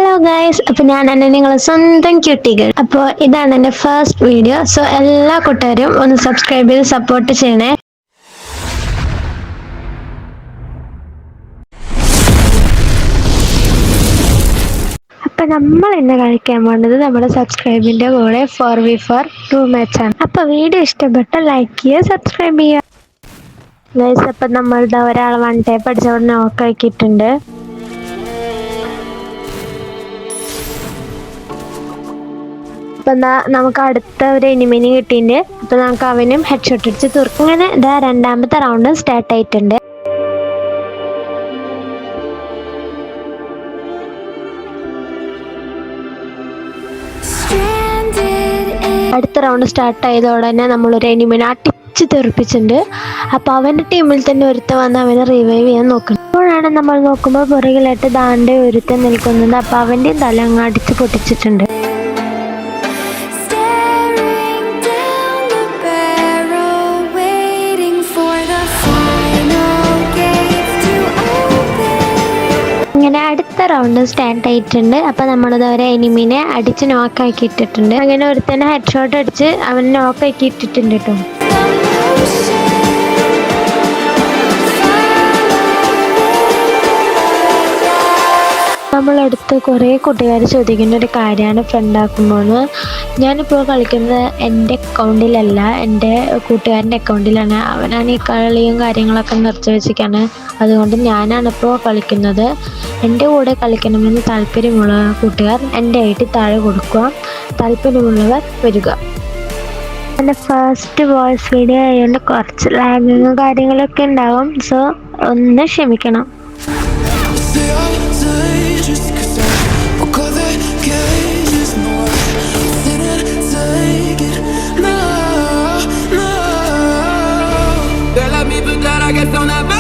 Hello guys, അപ്പോൾ ഞാനാണ് നിങ്ങളെ സ്വന്തം ക്യൂട്ടികൾ. അപ്പോൾ ഇതാണ് എൻ്റെ ഫസ്റ്റ് വീഡിയോ. സോ എല്ലാ കൂട്ടുകാരും ഒന്ന് സബ്സ്ക്രൈബ് ചെയ്ത് സപ്പോർട്ട് ചെയ്യണേ. അപ്പം നമ്മൾ ഇന്ന് കളിക്കാൻ പോകുന്നത് നമ്മുടെ സബ്സ്ക്രൈബിൻ്റെ കൂടെ 4v4 2 മാച്ചാണ്. അപ്പോൾ വീഡിയോ ഇഷ്ടപ്പെട്ട ലൈക്ക് ചെയ്യുക, സബ്സ്ക്രൈബ് ചെയ്യുക ഗൈസ്. അപ്പം നമ്മളുടെ ഒരാൾ 1 ടൈപ്പ് അടിച്ചവിടെ നോക്ക് ആക്കിയിട്ടുണ്ട്. അപ്പം നമുക്ക് അടുത്ത ഒരു എനിമിനി കിട്ടിയിട്ടുണ്ട്. അപ്പം നമുക്ക് അവനും ഹെഡ് ഷോട്ട് അടിച്ച് തീർക്കും. അങ്ങനെ ഇതാ രണ്ടാമത്തെ റൗണ്ട് സ്റ്റാർട്ട് ആയിട്ടുണ്ട്. അടുത്ത റൗണ്ട് സ്റ്റാർട്ട് ആയതോടെ തന്നെ നമ്മളൊരു എനിമിനെ അടിച്ച് തെറിപ്പിച്ചിട്ടുണ്ട്. അപ്പോൾ അവൻ്റെ ടീമിൽ തന്നെ ഒരുത്തൻ വന്ന് അവനെ റിവൈവ് ചെയ്യാൻ നോക്കണം. അപ്പോഴാണ് നമ്മൾ നോക്കുമ്പോൾ പുറകിലായിട്ട് ദാണ്ടെ ഒരുത്തൻ നിൽക്കുന്നുണ്ട്. അപ്പോൾ അവൻ്റെയും തല അങ്ങ് അടിച്ച് പൊട്ടിച്ചിട്ടുണ്ട്. അങ്ങനെ അടുത്ത റൗണ്ട് സ്റ്റാർട്ട് ആയിട്ടുണ്ട്. അപ്പോൾ നമ്മളിത് ഒരു എനിമിനെ അടിച്ച് നോക്കാക്കി ഇട്ടിട്ടുണ്ട്. അങ്ങനെ ഒരുത്തന്നെ ഹെഡ് ഷോട്ട് അടിച്ച് അവൻ നോക്കാക്കി ഇട്ടിട്ടുണ്ട് കേട്ടോ. നമ്മളടുത്ത് കുറേ കൂട്ടുകാർ ചോദിക്കുന്ന ഒരു കാര്യമാണ് ഫ്രണ്ടാക്കുമ്പോൾ. ഞാനിപ്പോൾ കളിക്കുന്നത് എൻ്റെ അക്കൗണ്ടിലല്ല, എൻ്റെ കൂട്ടുകാരൻ്റെ അക്കൗണ്ടിലാണ്. അവനാണ് ഈ കളിയും കാര്യങ്ങളൊക്കെ നിർത്തി വെച്ചിരിക്കുകയാണ്. അതുകൊണ്ട് ഞാനാണിപ്പോൾ കളിക്കുന്നത്. എൻ്റെ കൂടെ കളിക്കണമെന്ന് താല്പര്യമുള്ള കൂട്ടുകാർ എൻ്റെ ഐ ഡി താഴെ കൊടുക്കുക, താല്പര്യമുള്ളവർ വരിക. എൻ്റെ ഫസ്റ്റ് വോയിസ് വീഡിയോ ആയതുകൊണ്ട് കുറച്ച് ലാഗിങ്ങും കാര്യങ്ങളൊക്കെ ഉണ്ടാവും. സോ ഒന്ന് ക്ഷമിക്കണം. I guess on that